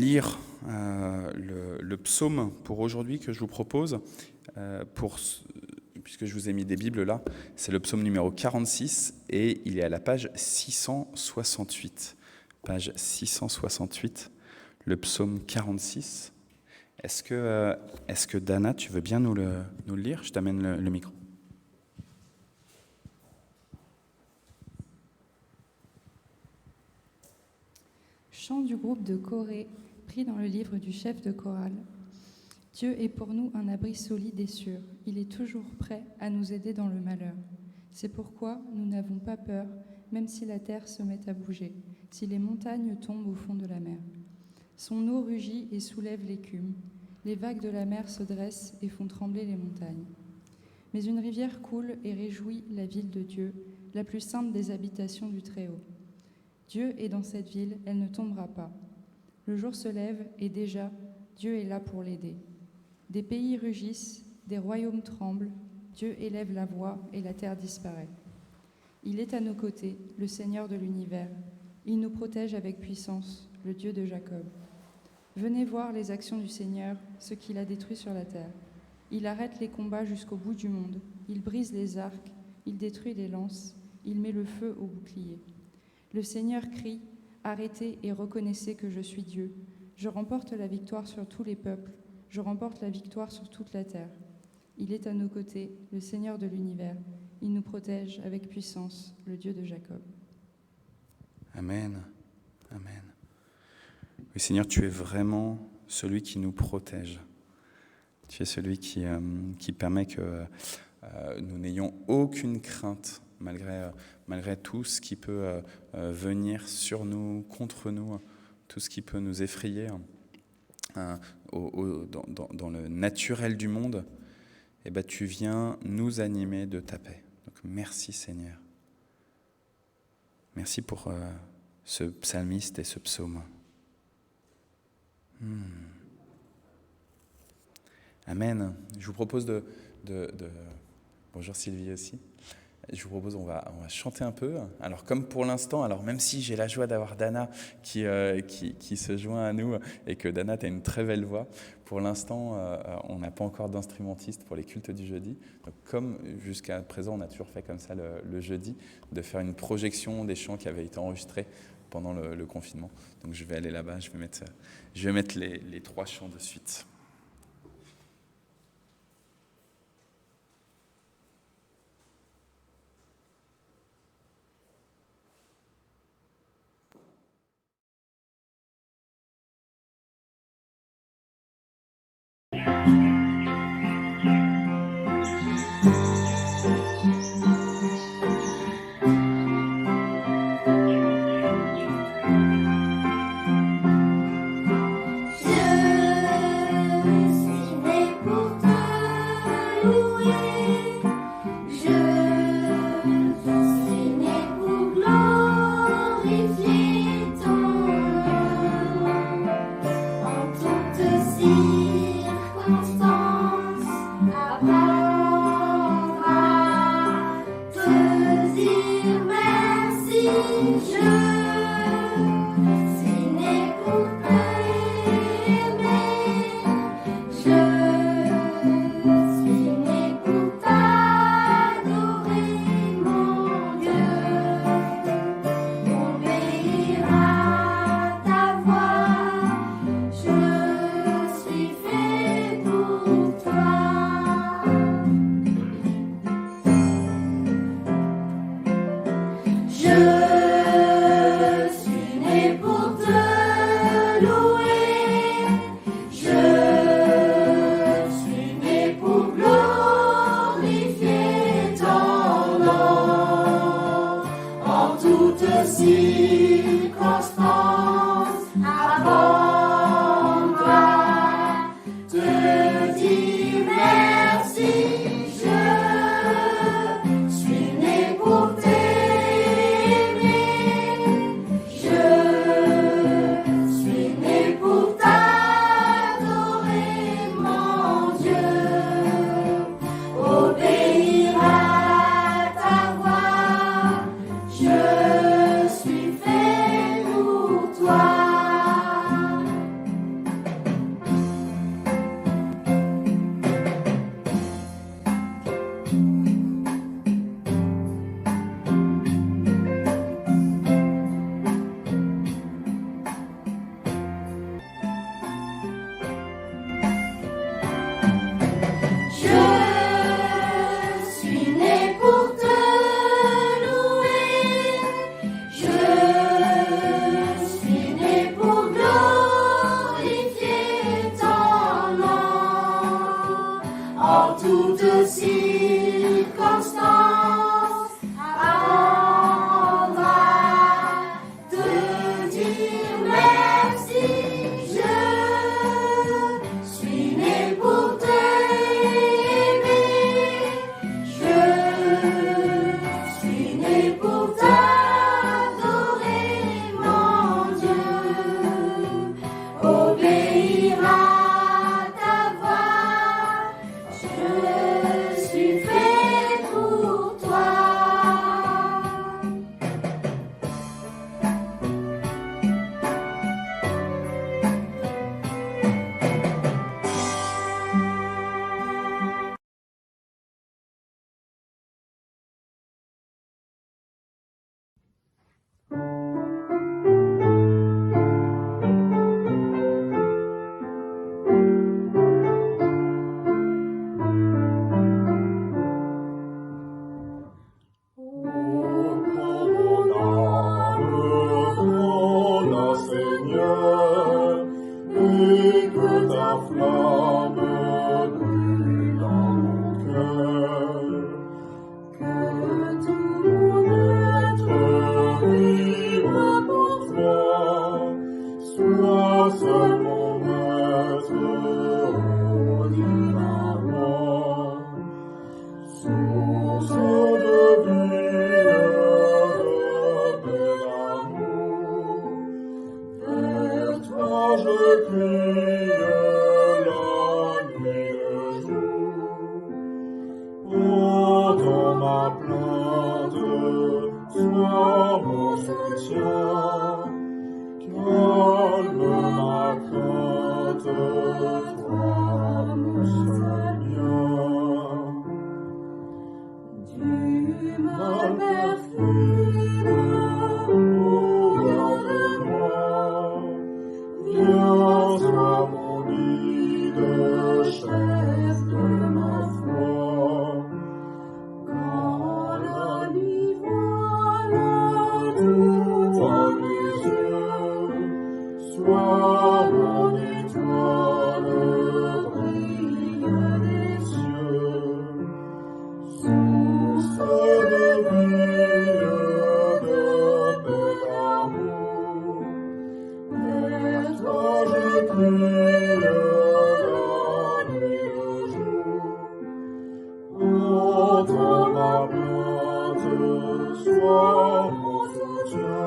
Lire le psaume pour aujourd'hui que je vous propose, puisque je vous ai mis des Bibles là, c'est le psaume numéro 46 et il est à la page 668. Page 668, le psaume 46. Est-ce que Dana, tu veux bien nous le lire ? Je t'amène le micro. Chant du groupe de Corée, pris dans le livre du chef de chorale. Dieu est pour nous un abri solide et sûr. Il est toujours prêt à nous aider dans le malheur. C'est pourquoi nous n'avons pas peur, même si la terre se met à bouger, si les montagnes tombent au fond de la mer. Son eau rugit et soulève l'écume. Les vagues de la mer se dressent et font trembler les montagnes. Mais une rivière coule et réjouit la ville de Dieu, la plus sainte des habitations du Très-Haut. Dieu est dans cette ville, elle ne tombera pas. Le jour se lève et déjà, Dieu est là pour l'aider. Des pays rugissent, des royaumes tremblent, Dieu élève la voix et la terre disparaît. Il est à nos côtés, le Seigneur de l'univers. Il nous protège avec puissance, le Dieu de Jacob. Venez voir les actions du Seigneur, ce qu'il a détruit sur la terre. Il arrête les combats jusqu'au bout du monde. Il brise les arcs, il détruit les lances, il met le feu aux boucliers. Le Seigneur crie, « Arrêtez et reconnaissez que je suis Dieu. Je remporte la victoire sur tous les peuples. Je remporte la victoire sur toute la terre. Il est à nos côtés, le Seigneur de l'univers. Il nous protège avec puissance, le Dieu de Jacob. » Amen. Amen. Oui, Seigneur, tu es vraiment celui qui nous protège. Tu es celui qui permet que nous n'ayons aucune crainte malgré tout ce qui peut venir sur nous, contre nous, tout ce qui peut nous effrayer dans le naturel du monde. Eh ben, tu viens nous animer de ta paix. Donc merci Seigneur. Merci pour ce psalmiste et ce psaume. Amen. Je vous propose de... Bonjour Sylvie aussi. Je vous propose, on va chanter un peu. Alors comme pour l'instant, alors même si j'ai la joie d'avoir Dana qui se joint à nous et que Dana, tu as une très belle voix, pour l'instant, on n'a pas encore d'instrumentiste pour les cultes du jeudi. Donc, comme jusqu'à présent, on a toujours fait comme ça le jeudi, de faire une projection des chants qui avaient été enregistrés pendant le confinement. Donc je vais aller là-bas, je vais mettre les 3 chants de suite. Je suis flamme brûle dans mon cœur. Que tout mon être vibre pour toi, sois seul mon maître, ô divin roi. Source de vie, de paix, d'amour, vers toi je crie la nuit et le jour. Entends ma plainte, sois mon soutien, calme ma crainte, toi mon seul bien. Du mal perfide, ouvre de moi, viens, sois mon guide, chef de ma foi. Quand la nuit voile tout à mes yeux, sois mon étoile, brille des cieux. Source de vie, de paix, d'amour, vers toi je crie la nuit et le jour. Entends ma plainte, sois mon soutien,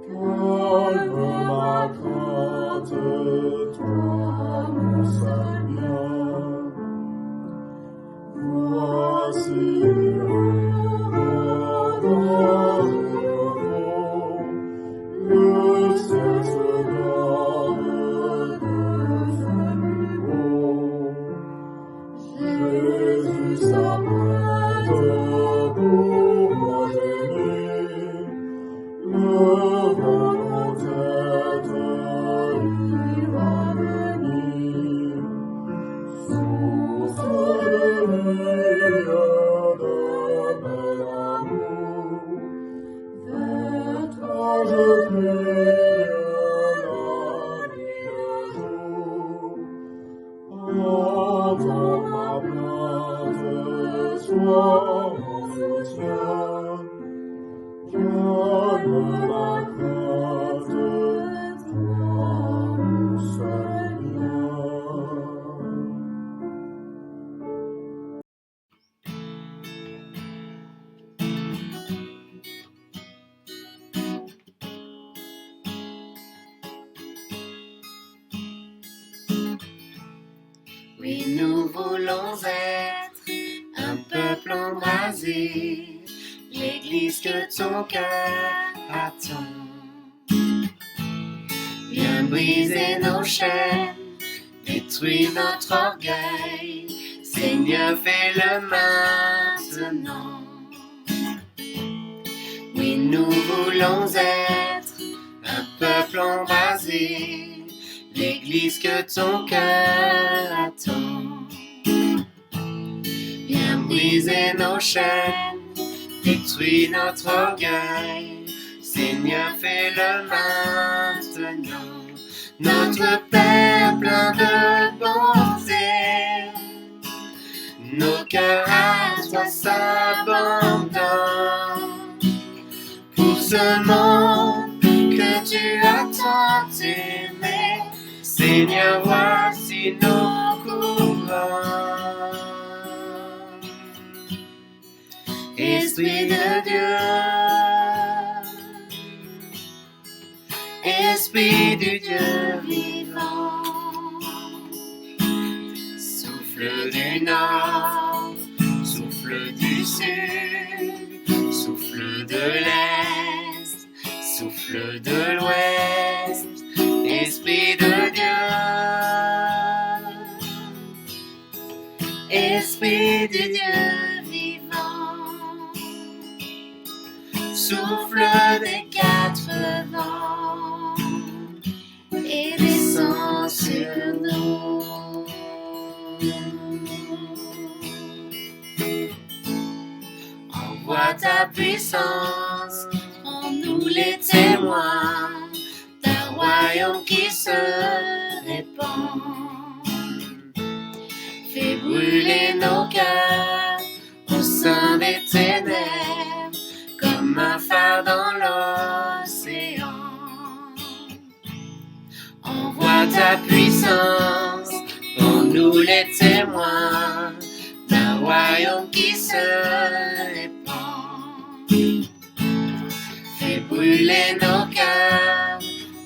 calme ma crainte, toi mon seul bien. Voici l'heure nouveau, le ciel se garde de feu plus beau. Jésus s'apprête pour moi gémir, le vent en tête, il va venir. Source de vie, de paix, d'amour, vers toi je crie la nuit et le jour. Entends ma plainte, sois mon soutien, calme ma crainte, toi mon seul bien. Oui, nous voulons être un peuple embrasé, l'église que ton cœur attend. Viens briser nos chaînes, détruire notre orgueil, Seigneur, fais-le maintenant. Oui, nous voulons être un peuple embrasé, l'église que ton cœur attend. Viens briser nos chaînes, détruire notre orgueil, Seigneur, fais-le maintenant. Notre Père plein de bonté, nos cœurs à toi s'abandonnent. Pour ce monde que tu as tant aimé, Seigneur, voici nos courants. Esprit de Dieu, Esprit du Dieu vivant, souffle du nord, souffle du sud, souffle de l'est, souffle de l'ouest, Esprit de Dieu, Esprit du Dieu vivant, souffle des quatre vents et descend sur nous. Envoie ta puissance, rends-nous les témoins d'un royaume qui se répand. nos cœurs au sein des ténèbres, comme un phare dans l'océan. Envoie ta puissance pour nous les témoins d'un royaume qui se répand. Fais brûler nos cœurs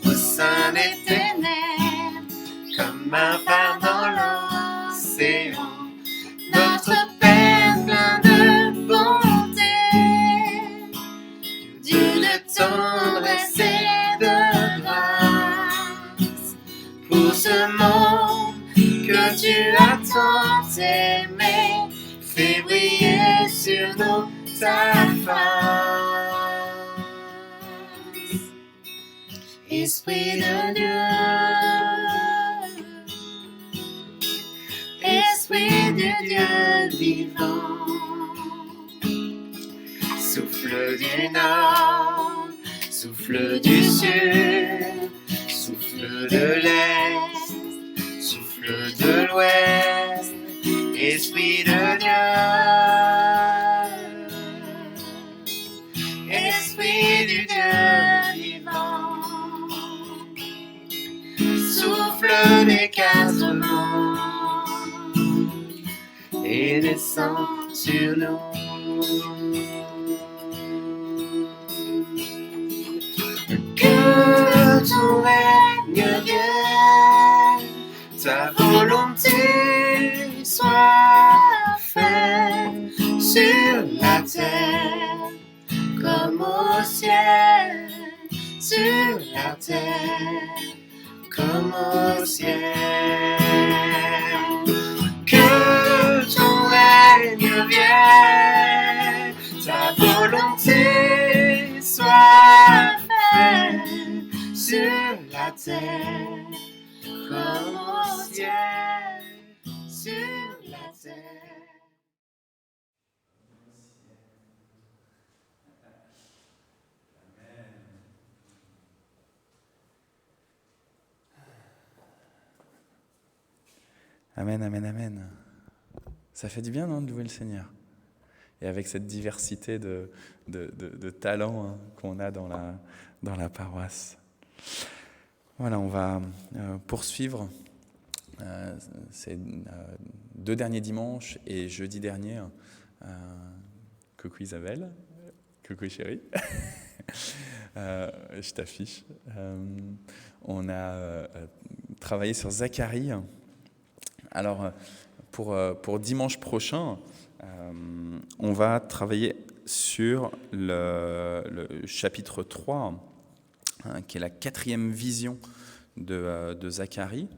au sein des ténèbres, comme un phare dans l'océan. Notre Père plein de bonté, Dieu de tendresse et de grâce, pour ce monde que tu as tant aimé, fais briller sur nous ta face. Esprit de Dieu, Esprit de Dieu vivant, souffle du nord, souffle du sud, souffle de l'est, souffle de l'ouest, Esprit de Dieu, Esprit du Dieu vivant, souffle des quatre vents et descend sur nous. Que ton règne vienne, ta volonté soit faite sur la terre comme au ciel, sur la terre comme au ciel. Que ton règne vienne, ta volonté soit faite sur la terre comme au ciel, sur la terre. Amen, amen, amen. Ça fait du bien, non, de louer le Seigneur. Et avec cette diversité de talents hein, qu'on a dans la paroisse. Voilà, on va poursuivre ces 2 derniers dimanches et jeudi dernier. Coucou Isabelle, coucou chérie. Je t'affiche. On a travaillé sur Zacharie. Alors, pour dimanche prochain, on va travailler sur le chapitre 3, hein, qui est la 4e vision de Zacharie.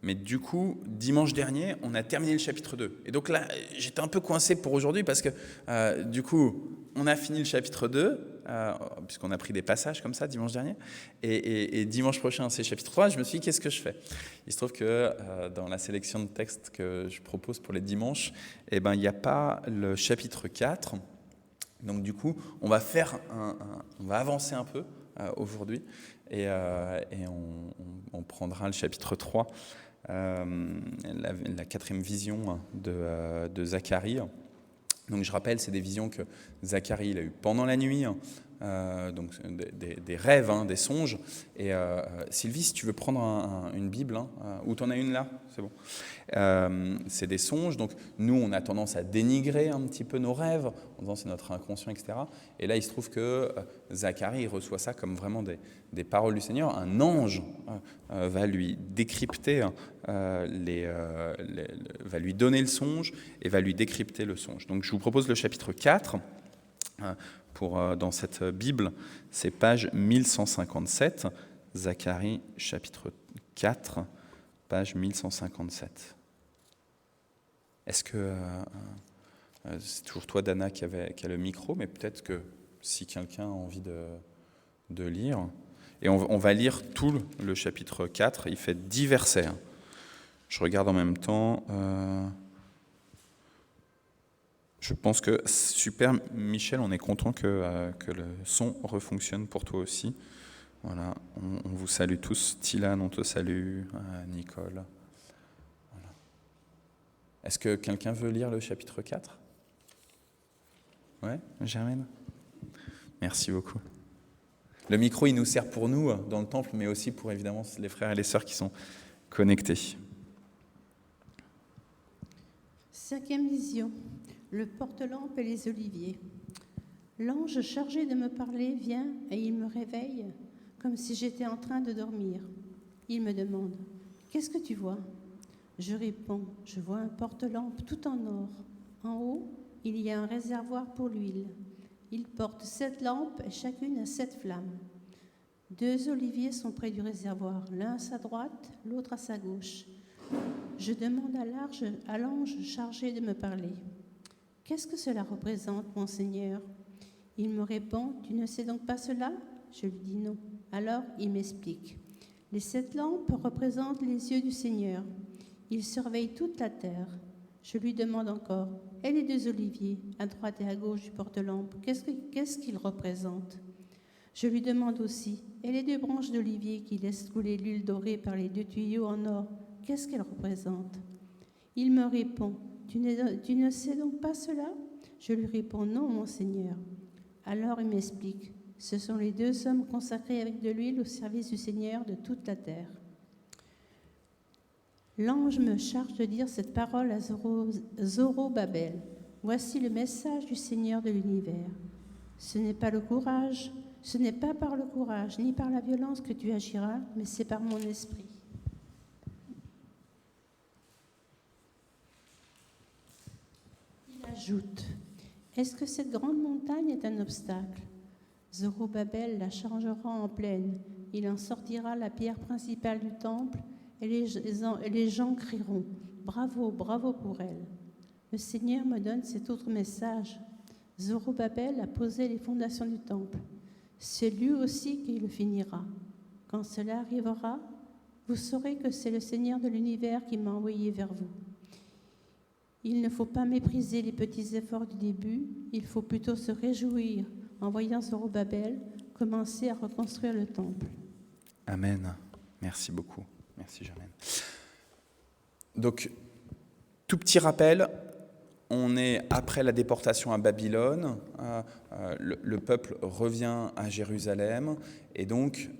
Mais du coup, dimanche dernier, on a terminé le chapitre 2. Et donc là, j'étais un peu coincé pour aujourd'hui parce que, du coup, on a fini le chapitre 2, puisqu'on a pris des passages comme ça dimanche dernier. Et dimanche prochain, c'est chapitre 3. Je me suis dit, qu'est-ce que je fais ? Il se trouve que dans la sélection de textes que je propose pour les dimanches, eh ben, il n'y a pas le chapitre 4. Donc du coup, on va avancer un peu aujourd'hui et on prendra le chapitre 3. La 4e vision de Zacharie. Donc je rappelle, c'est des visions que Zacharie il a eues pendant la nuit, donc des rêves, hein, des songes. Et Sylvie, si tu veux prendre une Bible, hein, ou tu en as une là, c'est bon. C'est des songes, donc nous on a tendance à dénigrer un petit peu nos rêves, en disant c'est notre inconscient, etc. Et là il se trouve que Zacharie il reçoit ça comme vraiment des paroles du Seigneur. Un ange va lui décrypter, va lui donner le songe et va lui décrypter le songe. Donc je vous propose le chapitre 4, dans cette Bible, c'est page 1157, Zacharie chapitre 4, page 1157. Est-ce que c'est toujours toi, Dana, qui a le micro, mais peut-être que si quelqu'un a envie de lire, et on va lire tout le chapitre 4, il fait 10 versets. Je regarde en même temps. Je pense que super, Michel, on est content que le son refonctionne pour toi aussi. Voilà, on vous salue tous. Tilan, on te salue. Nicole. Voilà. Est-ce que quelqu'un veut lire le chapitre 4 ? Ouais, Germaine ? Merci beaucoup. Le micro, il nous sert pour nous dans le temple, mais aussi pour évidemment les frères et les sœurs qui sont connectés. 5e vision, le porte-lampe et les oliviers. L'ange chargé de me parler vient et il me réveille comme si j'étais en train de dormir. Il me demande « Qu'est-ce que tu vois ?» Je réponds « Je vois un porte-lampe tout en or. En haut, il y a un réservoir pour l'huile. Il porte 7 lampes et chacune a 7 flammes. 2 oliviers sont près du réservoir, l'un à sa droite, l'autre à sa gauche. Je demande à l'ange chargé de me parler « Qu'est-ce que cela représente, mon Seigneur ?» Il me répond « Tu ne sais donc pas cela ?» Je lui dis non. Alors il m'explique. Les 7 lampes représentent les yeux du Seigneur. Il surveille toute la terre. Je lui demande encore « Et les 2 oliviers, à droite et à gauche du porte-lampe, qu'est-ce qu'ils représentent ?» Je lui demande aussi « Et les 2 branches d'olivier qui laissent couler l'huile dorée par les 2 tuyaux en or, qu'est-ce qu'elles représentent ?» Il me répond « Tu ne sais donc pas cela ?» Je lui réponds « Non, mon Seigneur. » Alors il m'explique « Ce sont les 2 hommes consacrés avec de l'huile au service du Seigneur de toute la terre. » L'ange me charge de dire cette parole à Zorobabel. Voici le message du Seigneur de l'univers. Ce n'est pas par le courage ni par la violence que tu agiras, mais c'est par mon esprit. Il ajoute, est-ce que cette grande montagne est un obstacle ? Zorobabel la changera en plaine. Il en sortira la pierre principale du temple et les gens crieront « Bravo, bravo pour elle !» Le Seigneur me donne cet autre message. Zorobabel a posé les fondations du temple. C'est lui aussi qui le finira. Quand cela arrivera, vous saurez que c'est le Seigneur de l'univers qui m'a envoyé vers vous. Il ne faut pas mépriser les petits efforts du début, il faut plutôt se réjouir en voyant Zorobabel commencer à reconstruire le temple. Amen. Merci beaucoup. Merci Germaine. Donc, tout petit rappel, on est après la déportation à Babylone, le peuple revient à Jérusalem et donc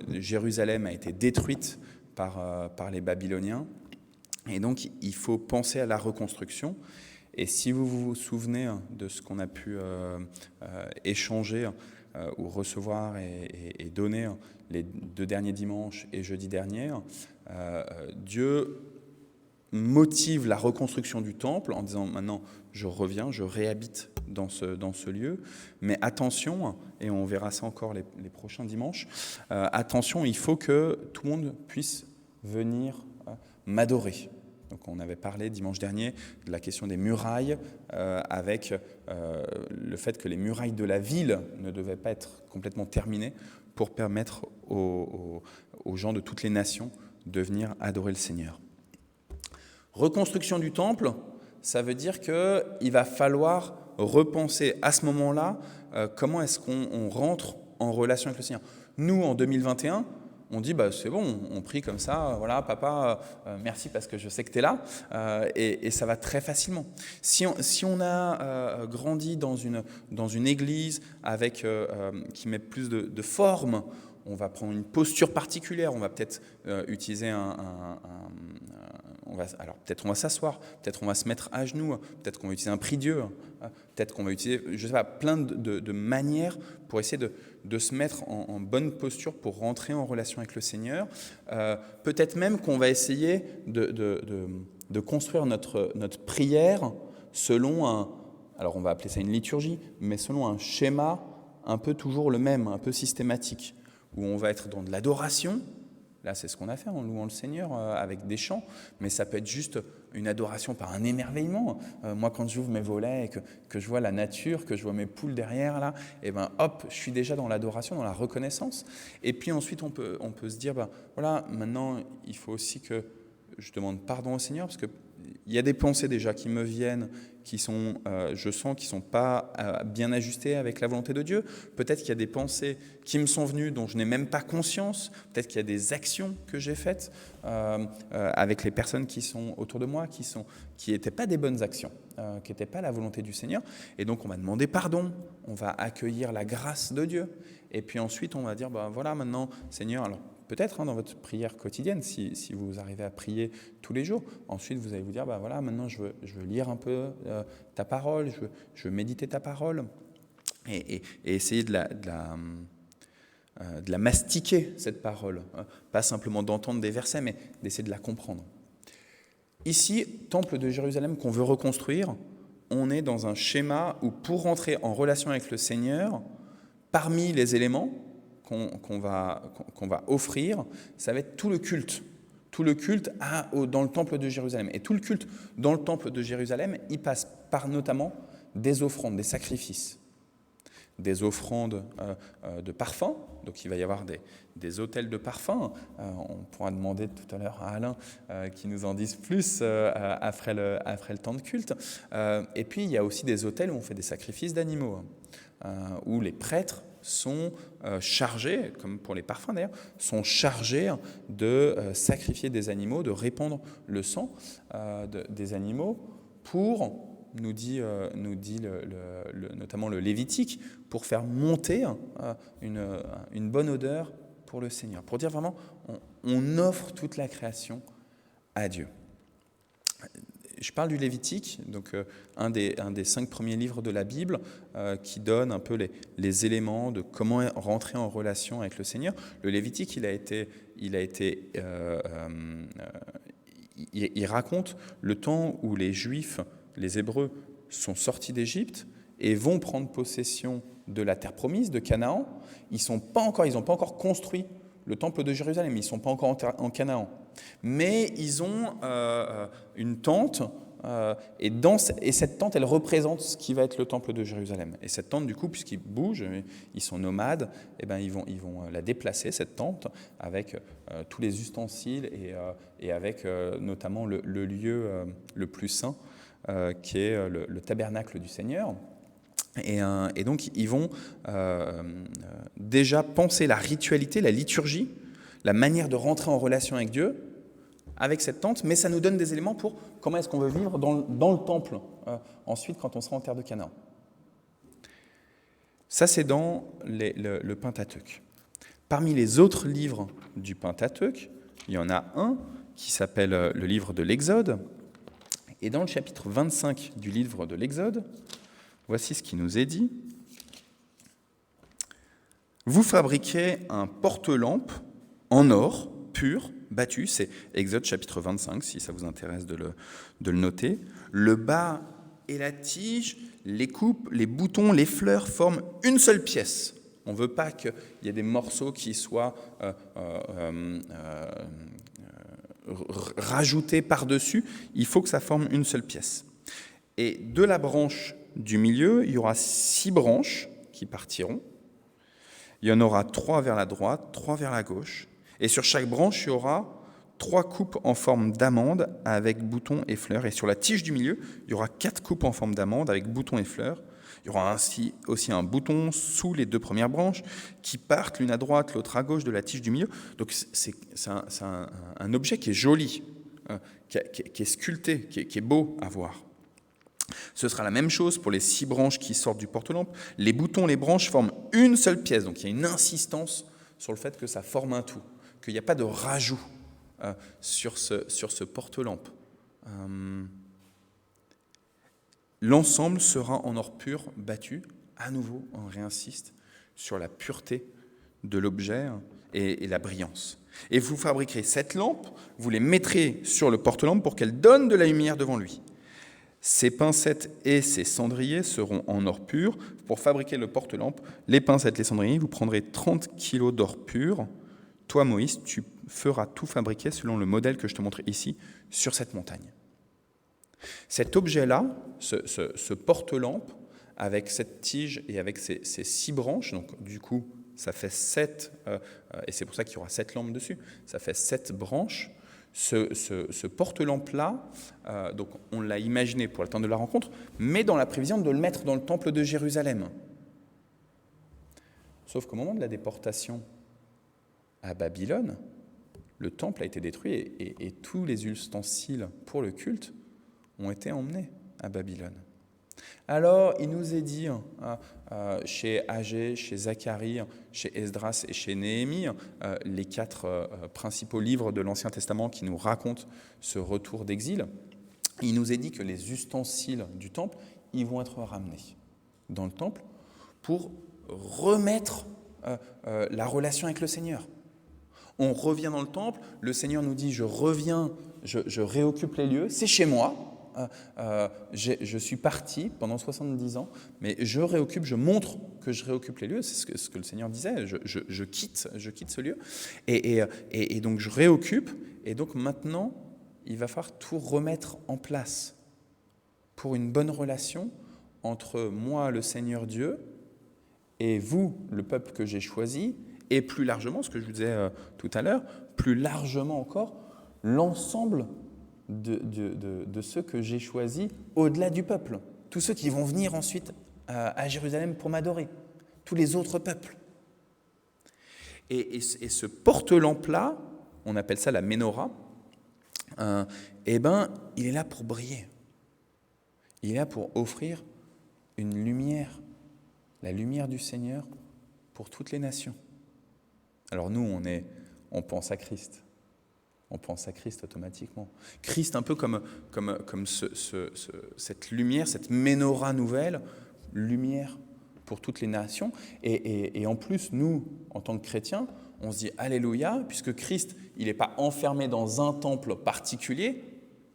Jérusalem a été détruite par les Babyloniens et donc il faut penser à la reconstruction. Et si vous vous souvenez de ce qu'on a pu échanger ou recevoir et donner les 2 derniers dimanches et jeudi dernier, Dieu motive la reconstruction du temple en disant maintenant je reviens, je réhabite dans ce lieu, mais attention, et on verra ça encore les prochains dimanches, attention, il faut que tout le monde puisse venir m'adorer. Donc on avait parlé dimanche dernier de la question des murailles avec le fait que les murailles de la ville ne devaient pas être complètement terminées pour permettre aux gens de toutes les nations de venir adorer le Seigneur. Reconstruction du temple, ça veut dire qu'il va falloir repenser à ce moment-là comment est-ce qu'on rentre en relation avec le Seigneur. Nous, en 2021, on dit c'est bon, on prie comme ça, voilà, papa, merci parce que je sais que tu es là, et ça va très facilement. Si on a grandi dans une église qui met plus de forme, on va prendre une posture particulière, on va peut-être utiliser peut-être on va s'asseoir, peut-être on va se mettre à genoux, peut-être qu'on va utiliser un prie-dieu, peut-être qu'on va utiliser, je sais pas, plein de manières pour essayer de se mettre en bonne posture pour rentrer en relation avec le Seigneur. Peut-être même qu'on va essayer de construire notre prière selon alors on va appeler ça une liturgie, mais selon un schéma un peu toujours le même, un peu systématique, où on va être dans de l'adoration. Là, c'est ce qu'on a fait en louant le Seigneur avec des chants, mais ça peut être juste une adoration par un émerveillement. Moi, quand j'ouvre mes volets et que je vois la nature, que je vois mes poules derrière, là, et hop, je suis déjà dans l'adoration, dans la reconnaissance. Et puis ensuite, on peut se dire, voilà, maintenant, il faut aussi que je demande pardon au Seigneur, parce que il y a des pensées déjà qui me viennent, qui sont, je sens, qui ne sont pas bien ajustées avec la volonté de Dieu. Peut-être qu'il y a des pensées qui me sont venues dont je n'ai même pas conscience. Peut-être qu'il y a des actions que j'ai faites avec les personnes qui sont autour de moi, qui n'étaient pas des bonnes actions, qui n'étaient pas la volonté du Seigneur. Et donc, on va demander pardon, on va accueillir la grâce de Dieu. Et puis ensuite, on va dire, voilà, maintenant, Seigneur, alors peut-être dans votre prière quotidienne, si vous arrivez à prier tous les jours, ensuite vous allez vous dire, voilà, maintenant je veux lire un peu ta parole, je veux méditer ta parole, et essayer de la mastiquer, cette parole, pas simplement d'entendre des versets, mais d'essayer de la comprendre. Ici, Temple de Jérusalem qu'on veut reconstruire, on est dans un schéma où pour rentrer en relation avec le Seigneur, parmi les éléments qu'on va offrir, ça va être tout le culte dans le temple de Jérusalem. Et tout le culte dans le temple de Jérusalem, il passe par notamment des offrandes, des sacrifices, des offrandes de parfums. Donc il va y avoir des autels de parfums. On pourra demander tout à l'heure à Alain qui nous en dise plus après le temps de culte. Et puis il y a aussi des autels où on fait des sacrifices d'animaux, où les prêtres sont chargés, comme pour les parfums d'ailleurs, sont chargés de sacrifier des animaux, de répandre le sang des animaux pour, nous dit notamment le Lévitique, pour faire monter une bonne odeur pour le Seigneur. Pour dire vraiment, on offre toute la création à Dieu. Je parle du Lévitique, donc un des 5 premiers livres de la Bible, qui donne un peu les éléments de comment rentrer en relation avec le Seigneur. Le Lévitique, il raconte le temps où les Juifs, les Hébreux, sont sortis d'Égypte et vont prendre possession de la terre promise, de Canaan. Ils n'ont pas encore construit le temple de Jérusalem, ils ne sont pas encore en Canaan. Mais ils ont une tente, et cette tente, elle représente ce qui va être le temple de Jérusalem. Et cette tente, du coup, puisqu'ils bougent, ils sont nomades, ils vont la déplacer, cette tente, avec tous les ustensiles et avec notamment le lieu le plus saint, qui est le tabernacle du Seigneur. Et donc, ils vont déjà penser la ritualité, la liturgie, la manière de rentrer en relation avec Dieu, avec cette tente, mais ça nous donne des éléments pour comment est-ce qu'on veut vivre dans le temple, ensuite, quand on sera en terre de Canaan. Ça, c'est dans le Pentateuque. Parmi les autres livres du Pentateuque, il y en a un qui s'appelle le livre de l'Exode. Et dans le chapitre 25 du livre de l'Exode, voici ce qui nous est dit. Vous fabriquez un porte-lampe en or pur, battu, c'est Exode chapitre 25, si ça vous intéresse de le noter. Le bas et la tige, les coupes, les boutons, les fleurs forment une seule pièce. On ne veut pas qu'il y ait des morceaux qui soient rajoutés par-dessus. Il faut que ça forme une seule pièce. Et de la branche du milieu, il y aura 6 branches qui partiront. Il y en aura 3 vers la droite, 3 vers la gauche. Et sur chaque branche, il y aura 3 coupes en forme d'amande avec boutons et fleurs. Et sur la tige du milieu, il y aura 4 coupes en forme d'amande avec boutons et fleurs. Il y aura ainsi aussi un bouton sous les 2 premières branches qui partent l'une à droite, l'autre à gauche de la tige du milieu. Donc c'est un objet qui est joli, qui est sculpté, qui est beau à voir. Ce sera la même chose pour les 6 branches qui sortent du porte-lampe. Les boutons, les branches forment une seule pièce. Donc il y a une insistance sur le fait que ça forme un tout, qu'il n'y a pas de rajout sur ce porte-lampe. L'ensemble sera en or pur battu. À nouveau, on réinsiste sur la pureté de l'objet et la brillance. Et vous fabriquerez cette lampe, vous les mettrez sur le porte-lampe pour qu'elle donne de la lumière devant lui. Ces pincettes et ces cendriers seront en or pur. Pour fabriquer le porte-lampe, les pincettes, les cendriers, vous prendrez 30 kilos d'or pur. Toi, Moïse, tu feras tout fabriquer selon le modèle que je te montre ici, sur cette montagne. Cet objet-là, ce porte-lampe, avec cette tige et avec ces 6 branches, donc du coup, ça fait 7, et c'est pour ça qu'il y aura 7 lampes dessus, ça fait 7 branches Ce porte-lampe-là, donc on l'a imaginé pour le temps de la rencontre, mais dans la prévision de le mettre dans le temple de Jérusalem. Sauf qu'au moment de la déportation à Babylone, le temple a été détruit et tous les ustensiles pour le culte ont été emmenés à Babylone. Alors, il nous est dit chez Agé, chez Zacharie, chez Esdras et chez Néhémie, les 4 principaux livres de l'Ancien Testament qui nous racontent ce retour d'exil, il nous est dit que les ustensiles du temple, ils vont être ramenés dans le temple pour remettre la relation avec le Seigneur. On revient dans le temple, le Seigneur nous dit « je reviens, je réoccupe les lieux, c'est chez moi ». Je suis parti pendant 70 ans, mais je réoccupe, je montre que je réoccupe les lieux, c'est ce que le Seigneur disait, je quitte ce lieu, et donc je réoccupe, et donc maintenant, il va falloir tout remettre en place pour une bonne relation entre moi, le Seigneur Dieu, et vous, le peuple que j'ai choisi, et plus largement, ce que je vous disais tout à l'heure, plus largement encore, l'ensemble de ceux que j'ai choisis au-delà du peuple. Tous ceux qui vont venir ensuite à Jérusalem pour m'adorer. Tous les autres peuples. Et ce porte-lampe-là, on appelle ça la menorah, il est là pour briller. Il est là pour offrir une lumière, la lumière du Seigneur pour toutes les nations. Alors nous, on pense à Christ. On pense à Christ automatiquement. Christ, un peu comme cette lumière, cette menorah nouvelle, lumière pour toutes les nations. Et en plus, nous, en tant que chrétiens, on se dit Alléluia, puisque Christ, il n'est pas enfermé dans un temple particulier,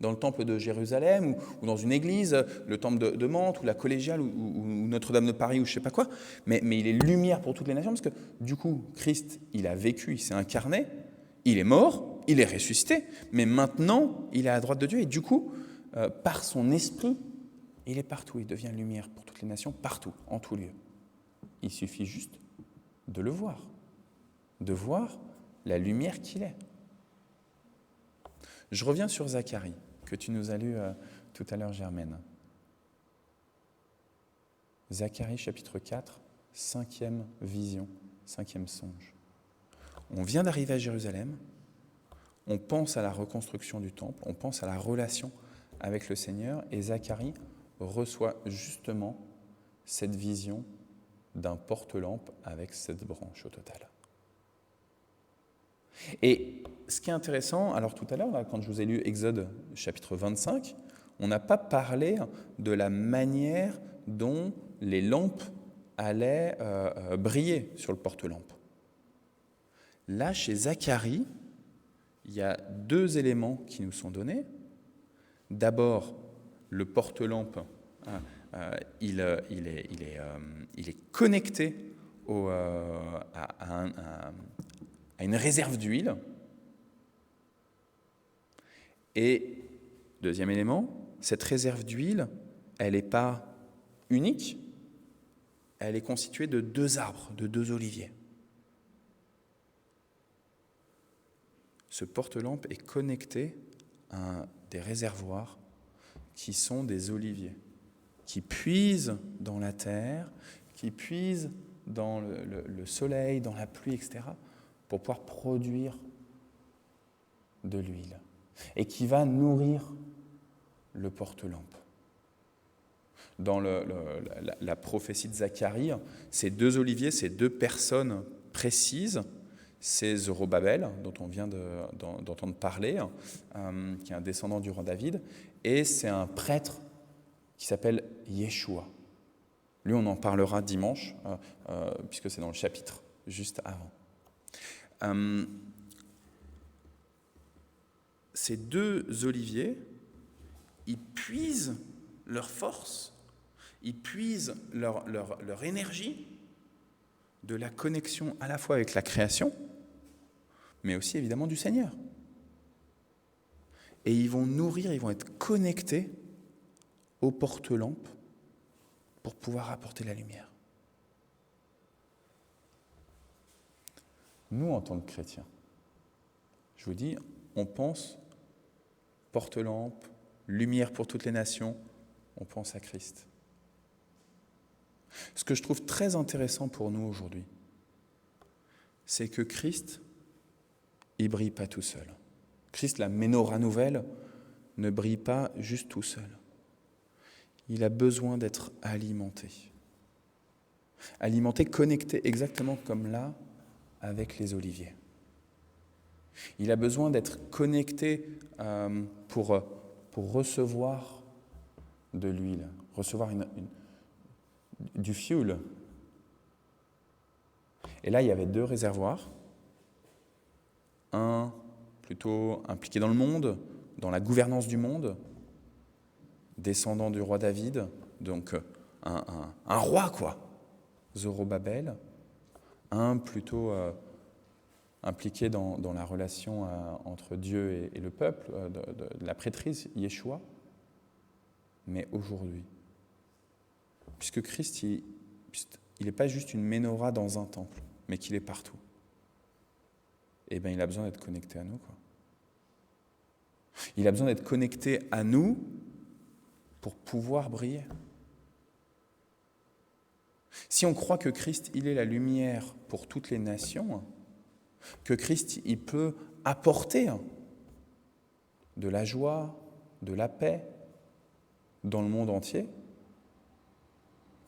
dans le temple de Jérusalem ou dans une église, le temple de Mantes ou la collégiale ou Notre-Dame de Paris ou je ne sais pas quoi, mais il est lumière pour toutes les nations, parce que du coup, Christ, il a vécu, il s'est incarné, il est mort, il est ressuscité, mais maintenant, il est à la droite de Dieu. Et du coup, par son esprit, il est partout. Il devient lumière pour toutes les nations, partout, en tout lieu. Il suffit juste de le voir, de voir la lumière qu'il est. Je reviens sur Zacharie, que tu nous as lu tout à l'heure, Germaine. Zacharie, chapitre 4, 5e vision, 5e songe. On vient d'arriver à Jérusalem, on pense à la reconstruction du temple, on pense à la relation avec le Seigneur, et Zacharie reçoit justement cette vision d'un porte-lampe avec 7 branches au total. Et ce qui est intéressant, alors tout à l'heure, là, quand je vous ai lu Exode chapitre 25, on n'a pas parlé de la manière dont les lampes allaient briller sur le porte-lampe. Là, chez Zacharie, il y a 2 éléments qui nous sont donnés. D'abord, le porte-lampe, il est connecté à une réserve d'huile. Et deuxième élément, cette réserve d'huile, elle n'est pas unique, elle est constituée de 2 arbres, de 2 oliviers. Ce porte-lampe est connecté à des réservoirs qui sont des oliviers, qui puisent dans la terre, qui puisent dans le soleil, dans la pluie, etc., pour pouvoir produire de l'huile, et qui va nourrir le porte-lampe. Dans la prophétie de Zacharie, ces 2 oliviers, ces 2 personnes précises, c'est Zorobabel, dont on vient d'entendre parler, qui est un descendant du roi David, et c'est un prêtre qui s'appelle Yeshua. Lui, on en parlera dimanche, puisque c'est dans le chapitre juste avant. Ces 2 oliviers, ils puisent leur force, ils puisent leur énergie de la connexion à la fois avec la création, mais aussi évidemment du Seigneur. Et ils vont nourrir, ils vont être connectés au porte-lampe pour pouvoir apporter la lumière. Nous, en tant que chrétiens, je vous dis, on pense porte-lampe, lumière pour toutes les nations, on pense à Christ. Ce que je trouve très intéressant pour nous aujourd'hui, c'est que Christ, il ne brille pas tout seul. Christ, la menorah nouvelle, ne brille pas juste tout seul. Il a besoin d'être alimenté. Alimenté, connecté, exactement comme là, avec les oliviers. Il a besoin d'être connecté pour recevoir de l'huile, recevoir du fioul. Et là, il y avait 2 réservoirs. Un plutôt impliqué dans le monde, dans la gouvernance du monde, descendant du roi David, donc un roi, quoi, Zorobabel. Un plutôt impliqué dans la relation entre Dieu et le peuple, de la prêtrise, Yeshua. Mais aujourd'hui, puisque Christ, il n'est pas juste une menorah dans un temple, mais qu'il est partout, eh bien, il a besoin d'être connecté à nous, quoi. Il a besoin d'être connecté à nous pour pouvoir briller. Si on croit que Christ, il est la lumière pour toutes les nations, que Christ, il peut apporter de la joie, de la paix dans le monde entier,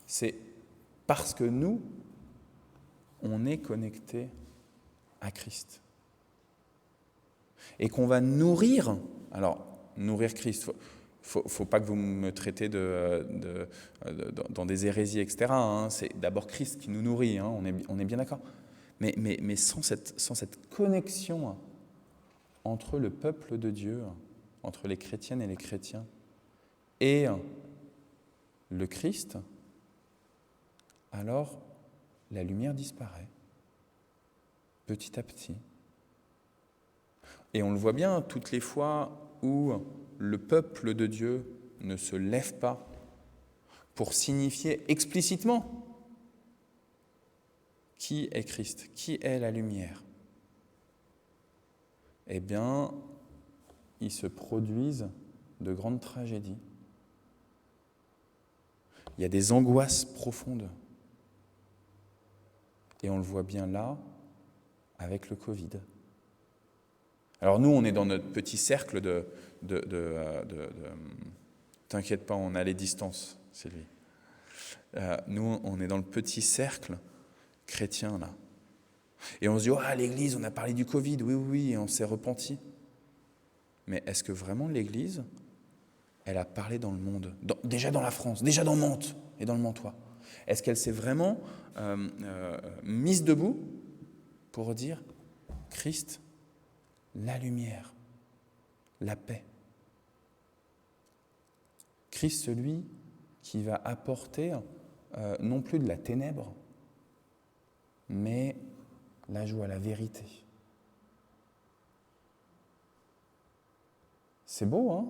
c'est parce que nous, on est connectés à Christ. Et qu'on va nourrir, alors nourrir Christ, faut pas que vous me traitez dans des hérésies, etc. C'est d'abord Christ qui nous nourrit, on est bien d'accord. Mais sans cette connexion entre le peuple de Dieu, entre les chrétiennes et les chrétiens, et le Christ, alors la lumière disparaît, petit à petit. Et on le voit bien, toutes les fois où le peuple de Dieu ne se lève pas pour signifier explicitement qui est Christ, qui est la lumière, eh bien, ils se produisent de grandes tragédies. Il y a des angoisses profondes. Et on le voit bien là, avec le Covid. Alors nous, on est dans notre petit cercle t'inquiète pas, on a les distances, Sylvie. Nous, on est dans le petit cercle chrétien, là. Et on se dit, l'Église, on a parlé du Covid, oui, et on s'est repenti. Mais est-ce que vraiment l'Église, elle a parlé dans le monde, déjà dans la France, déjà dans Mantes et dans le Mantois? Est-ce qu'elle s'est vraiment mise debout pour dire Christ, la lumière, la paix. Christ, celui qui va apporter non plus de la ténèbre, mais la joie, la vérité. C'est beau, hein,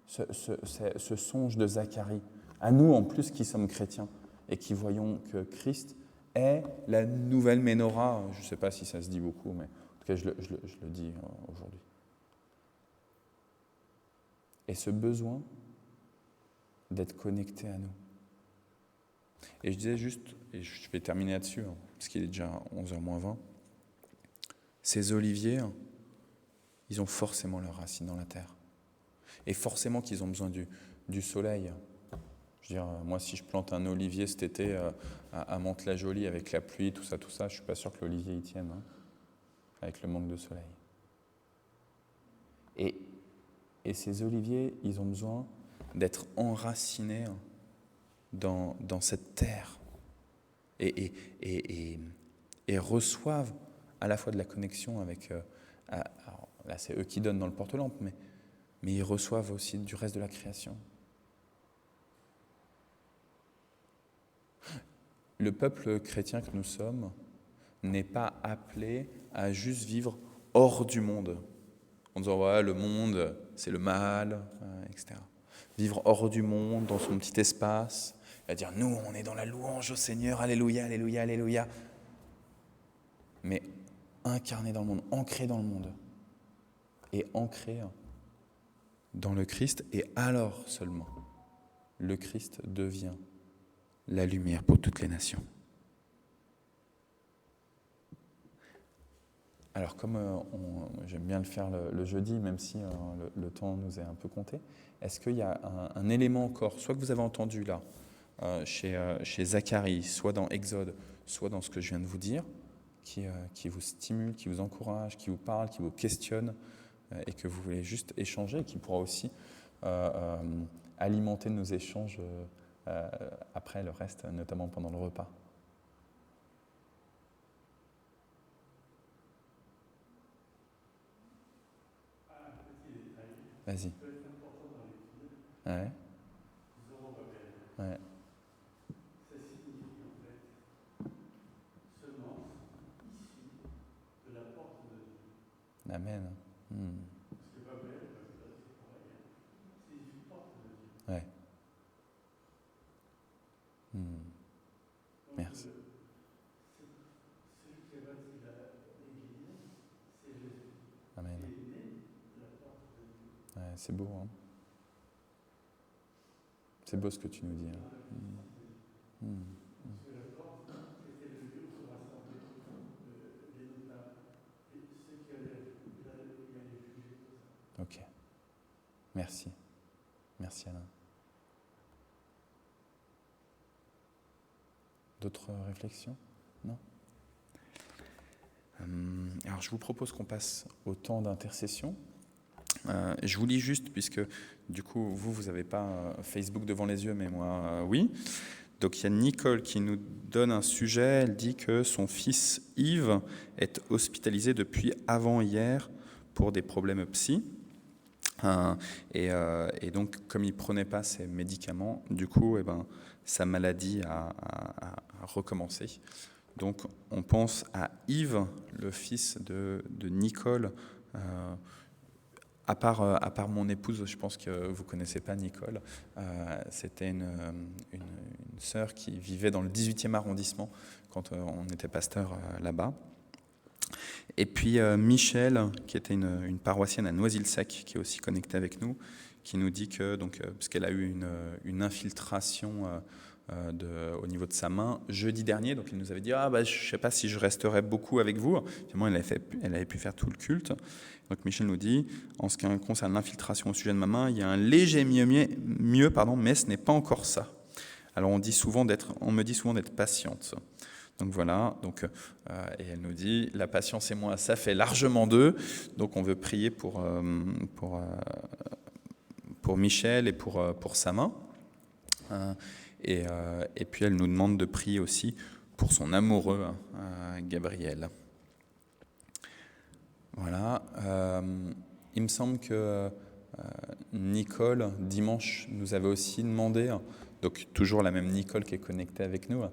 ce songe de Zacharie. À nous, en plus, qui sommes chrétiens et qui voyons que Christ est la nouvelle Ménorah. Je ne sais pas si ça se dit beaucoup, mais en tout cas, je le dis aujourd'hui. Et ce besoin d'être connecté à nous. Et je disais juste, et je vais terminer là-dessus, parce qu'il est déjà 11h moins 20, ces oliviers, ils ont forcément leurs racines dans la terre. Et forcément qu'ils ont besoin du soleil. Je veux dire, moi, si je plante un olivier cet été à Mantes-la-Jolie avec la pluie, tout ça, je ne suis pas sûr que l'olivier y tienne, avec le manque de soleil. Et ces oliviers, ils ont besoin d'être enracinés dans cette terre et reçoivent à la fois de la connexion avec... alors là, c'est eux qui donnent dans le porte-lampe, mais ils reçoivent aussi du reste de la création. Le peuple chrétien que nous sommes n'est pas appelé à juste vivre hors du monde, en disant le monde, c'est le mal, etc. Vivre hors du monde, dans son petit espace, à dire nous, on est dans la louange au Seigneur, alléluia, alléluia, alléluia. Mais incarné dans le monde, ancré dans le monde, et ancré dans le Christ, et alors seulement, le Christ devient la lumière pour toutes les nations. Alors comme j'aime bien le faire le jeudi, même si le temps nous est un peu compté, est-ce qu'il y a un élément encore, soit que vous avez entendu là, chez Zacharie, soit dans Exode, soit dans ce que je viens de vous dire, qui vous stimule, qui vous encourage, qui vous parle, qui vous questionne, et que vous voulez juste échanger, et qui pourra aussi alimenter nos échanges après le reste, notamment pendant le repas. Vas-y. Ouais. Ouais. Ça signifie en fait semence issue de la porte de Dieu. Amen. Parce que Babel, c'est pareil, c'est une porte de Dieu. Ouais. Donc, Merci. celui qui a bâti l'Église, c'est Jésus. Amen. Il est né de la porte de Dieu. Ouais, c'est beau, hein. C'est beau ce que tu nous dis. Hein. Parce que la porte, c'était le lieu où se rassemblaient les notables, et ceux qui allaient juger tout ça. Ok. Merci. Merci Alain. D'autres réflexions? Non? Alors je vous propose qu'on passe au temps d'intercession. Je vous lis juste, puisque du coup, vous n'avez pas Facebook devant les yeux, mais moi, oui. Donc il y a Nicole qui nous donne un sujet. Elle dit que son fils Yves est hospitalisé depuis avant-hier pour des problèmes psy. Et donc, comme il ne prenait pas ses médicaments, du coup, sa maladie a recommencé. Donc, on pense à Yves, le fils de Nicole. À part mon épouse, je pense que vous ne connaissez pas Nicole. C'était une sœur qui vivait dans le 18e arrondissement quand on était pasteur là-bas. Et puis Michel, qui était une paroissienne à Noisy-le-Sec, qui est aussi connectée avec nous, qui nous dit que, parce qu'elle a eu une infiltration au niveau de sa main jeudi dernier, donc il nous avait dit je ne sais pas si je resterai beaucoup avec vous. Finalement, elle avait pu faire tout le culte. Donc Michel nous dit, en ce qui concerne l'infiltration au sujet de ma main, il y a un léger mieux, mais ce n'est pas encore ça. Alors on me dit souvent d'être patiente. Donc voilà, et elle nous dit, la patience et moi, ça fait largement deux. Donc on veut prier pour Michel et pour sa main. Et puis elle nous demande de prier aussi pour son amoureux, Gabriel. Voilà. Il me semble que Nicole, dimanche, nous avait aussi demandé, donc toujours la même Nicole qui est connectée avec nous,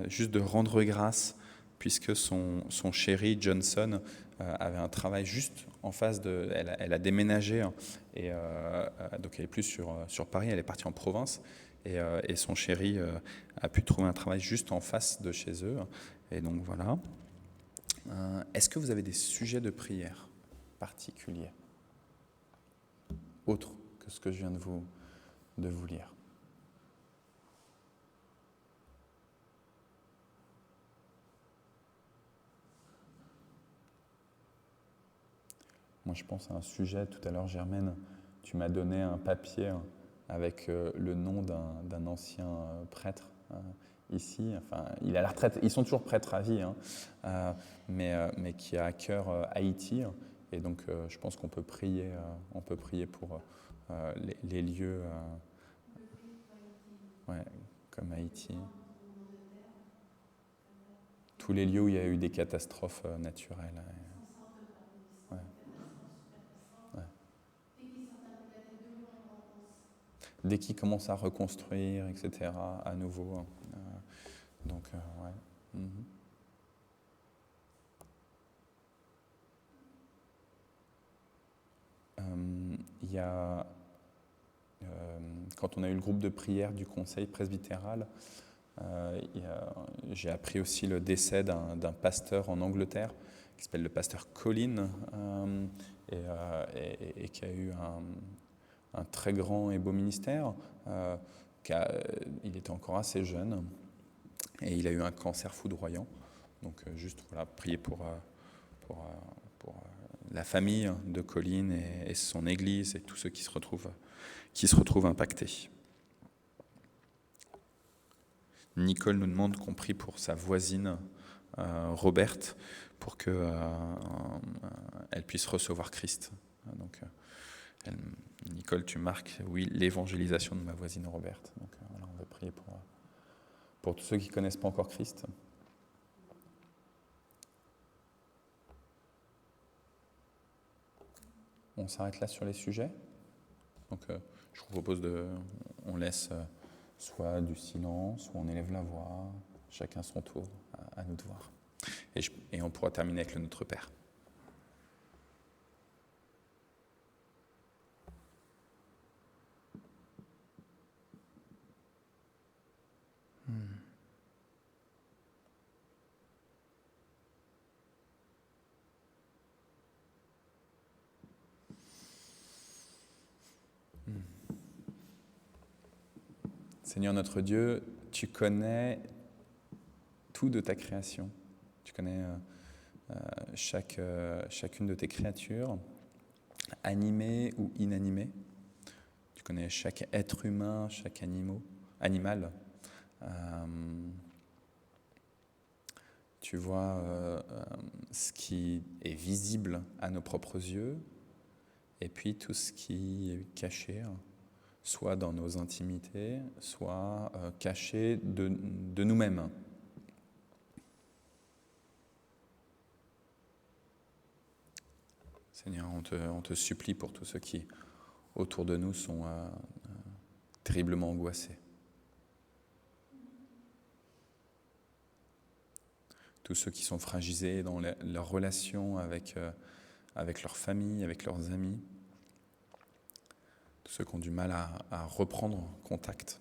juste de rendre grâce, puisque son chéri Johnson avait un travail juste en face de... Elle a déménagé, et donc elle n'est plus sur Paris, elle est partie en province, et son chéri a pu trouver un travail juste en face de chez eux. Et donc voilà. Est-ce que vous avez des sujets de prière particuliers, autres que ce que je viens de vous lire? Moi, je pense à un sujet. Tout à l'heure, Germaine, tu m'as donné un papier avec le nom d'un ancien prêtre ici. Enfin, il est à la retraite. Ils sont toujours prêtres à vie, mais qui a à cœur Haïti. Et donc, je pense qu'on peut prier. On peut prier pour les lieux, comme Haïti. Tous les lieux où il y a eu des catastrophes naturelles. Dès qu'ils commencent à reconstruire, etc., à nouveau. Il y a, quand on a eu le groupe de prière du conseil presbytéral, j'ai appris aussi le décès d'un pasteur en Angleterre, qui s'appelle le pasteur Colin, et qui a eu un très grand et beau ministère. Il était encore assez jeune et il a eu un cancer foudroyant. Donc juste voilà, prier pour la famille de Colline et son église et tous ceux qui se retrouvent impactés. Nicole nous demande qu'on prie pour sa voisine Roberte pour qu'elle puisse recevoir Christ. Donc Nicole, tu marques, oui, l'évangélisation de ma voisine Roberte. Donc voilà, on va prier pour tous ceux qui ne connaissent pas encore Christ. On s'arrête là sur les sujets. Donc je vous propose on laisse soit du silence, soit on élève la voix, chacun son tour, à nous de voir. Et on pourra terminer avec le Notre Père. Seigneur notre Dieu, tu connais tout de ta création. Tu connais chacune de tes créatures, animées ou inanimées. Tu connais chaque être humain, chaque animal. Tu vois ce qui est visible à nos propres yeux et puis tout ce qui est caché, soit dans nos intimités, soit caché de nous-mêmes. Seigneur, on te supplie pour tous ceux qui, autour de nous, sont terriblement angoissés. Tous ceux qui sont fragilisés dans leurs relations avec leur famille, avec leurs amis. Tous ceux qui ont du mal à reprendre contact.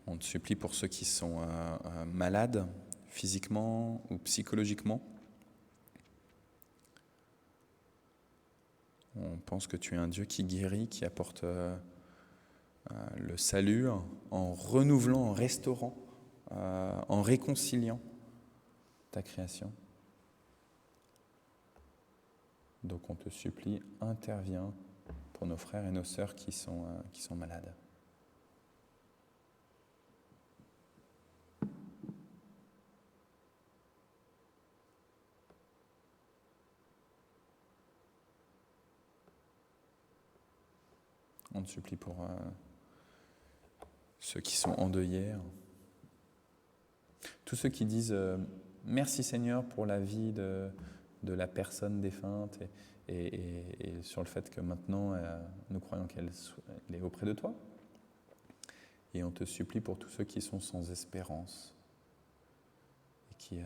On te supplie pour ceux qui sont malades, physiquement ou psychologiquement. On pense que tu es un Dieu qui guérit, qui apporte le salut en renouvelant, en restaurant, en réconciliant ta création. Donc on te supplie, interviens pour nos frères et nos sœurs qui sont malades. On te supplie pour ceux qui sont endeuillés. Tous ceux qui disent merci Seigneur pour la vie de la personne défunte et sur le fait que maintenant nous croyons qu'elle est auprès de toi. Et on te supplie pour tous ceux qui sont sans espérance et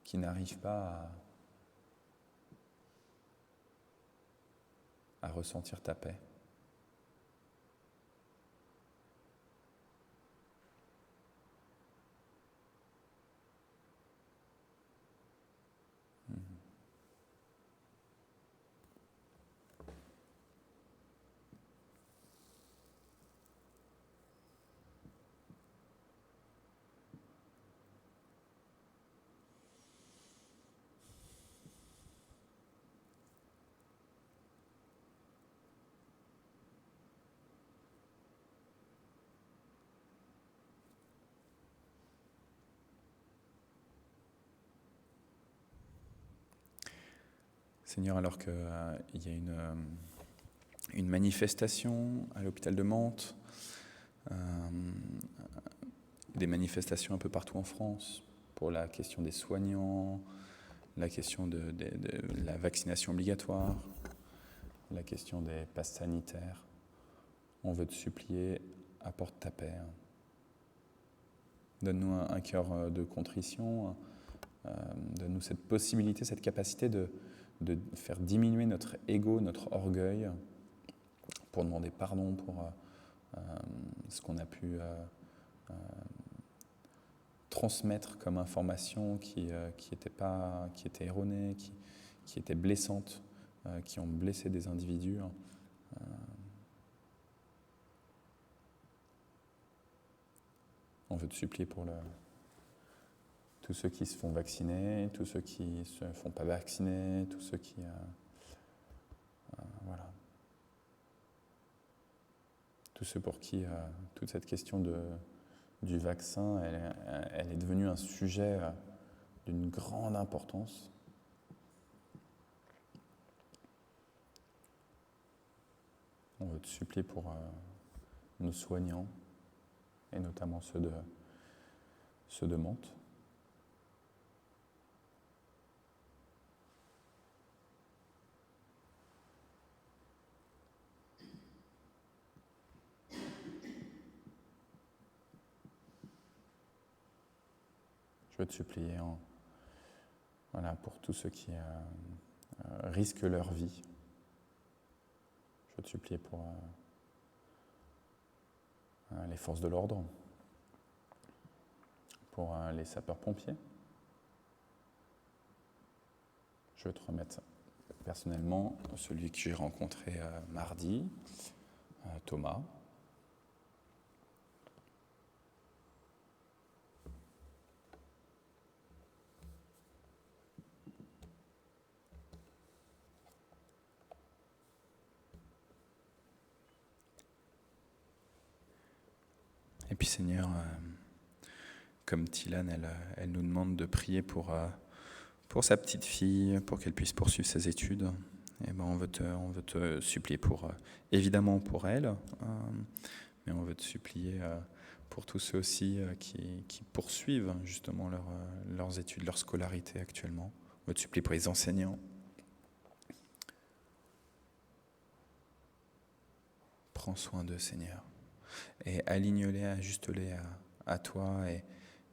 qui n'arrivent pas à ressentir ta paix. Seigneur, alors qu'il y a une manifestation à l'hôpital de Mantes, des manifestations un peu partout en France pour la question des soignants, la question de la vaccination obligatoire, la question des passes sanitaires. On veut te supplier, apporte ta paix. Donne-nous un cœur de contrition, donne-nous cette possibilité, cette capacité de faire diminuer notre ego, notre orgueil, pour demander pardon pour ce qu'on a pu transmettre comme information qui était erronée, qui était blessante, qui ont blessé des individus. On veut te supplier pour tous ceux qui se font vacciner, tous ceux qui ne se font pas vacciner, tous ceux qui... voilà. Tous ceux pour qui toute cette question du vaccin, elle est devenue un sujet d'une grande importance. On veut te supplier pour nos soignants, et notamment ceux de Mantes. Je veux te supplier pour tous ceux qui risquent leur vie. Je veux te supplier pour les forces de l'ordre, pour les sapeurs-pompiers. Je veux te remettre personnellement celui que j'ai rencontré mardi, Thomas. Et puis Seigneur, comme Tilane, elle nous demande de prier pour sa petite fille, pour qu'elle puisse poursuivre ses études. Et ben on veut te supplier évidemment pour elle, mais on veut te supplier pour tous ceux aussi qui poursuivent justement leurs études, leur scolarité actuellement. On veut te supplier pour les enseignants. Prends soin d'eux, Seigneur. Et aligne-les, ajuste-les à toi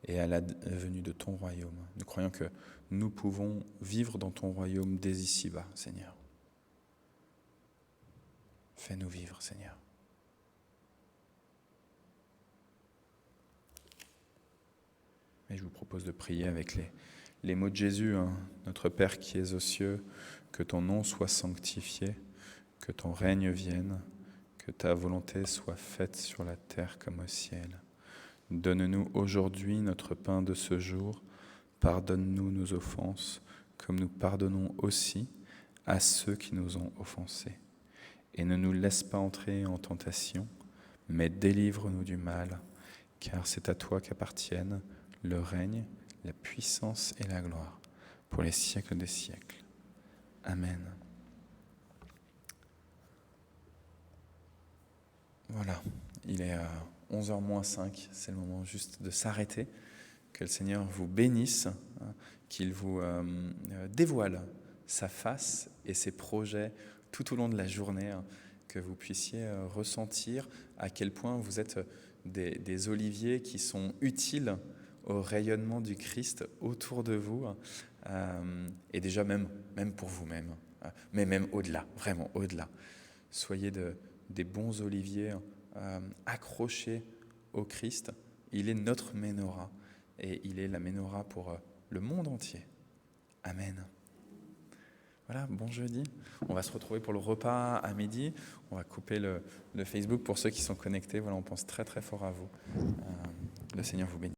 et à la venue de ton royaume. Nous croyons que nous pouvons vivre dans ton royaume dès ici-bas, Seigneur. Fais-nous vivre, Seigneur. Et je vous propose de prier avec les mots de Jésus, Notre Père qui es aux cieux, que ton nom soit sanctifié, que ton règne vienne, que ta volonté soit faite sur la terre comme au ciel. Donne-nous aujourd'hui notre pain de ce jour. Pardonne-nous nos offenses, comme nous pardonnons aussi à ceux qui nous ont offensés. Et ne nous laisse pas entrer en tentation, mais délivre-nous du mal, car c'est à toi qu'appartiennent le règne, la puissance et la gloire, pour les siècles des siècles. Amen. Voilà, il est 11h moins 5, c'est le moment juste de s'arrêter. Que le Seigneur vous bénisse, qu'il vous dévoile sa face et ses projets tout au long de la journée, que vous puissiez ressentir à quel point vous êtes des oliviers qui sont utiles au rayonnement du Christ autour de vous, et déjà même pour vous-même, mais même au-delà, vraiment au-delà. Soyez des bons oliviers accrochés au Christ. Il est notre menorah et il est la menorah pour le monde entier. Amen. Voilà, bon jeudi. On va se retrouver pour le repas à midi. On va couper le Facebook pour ceux qui sont connectés. Voilà, on pense très très fort à vous. Le Seigneur vous bénisse.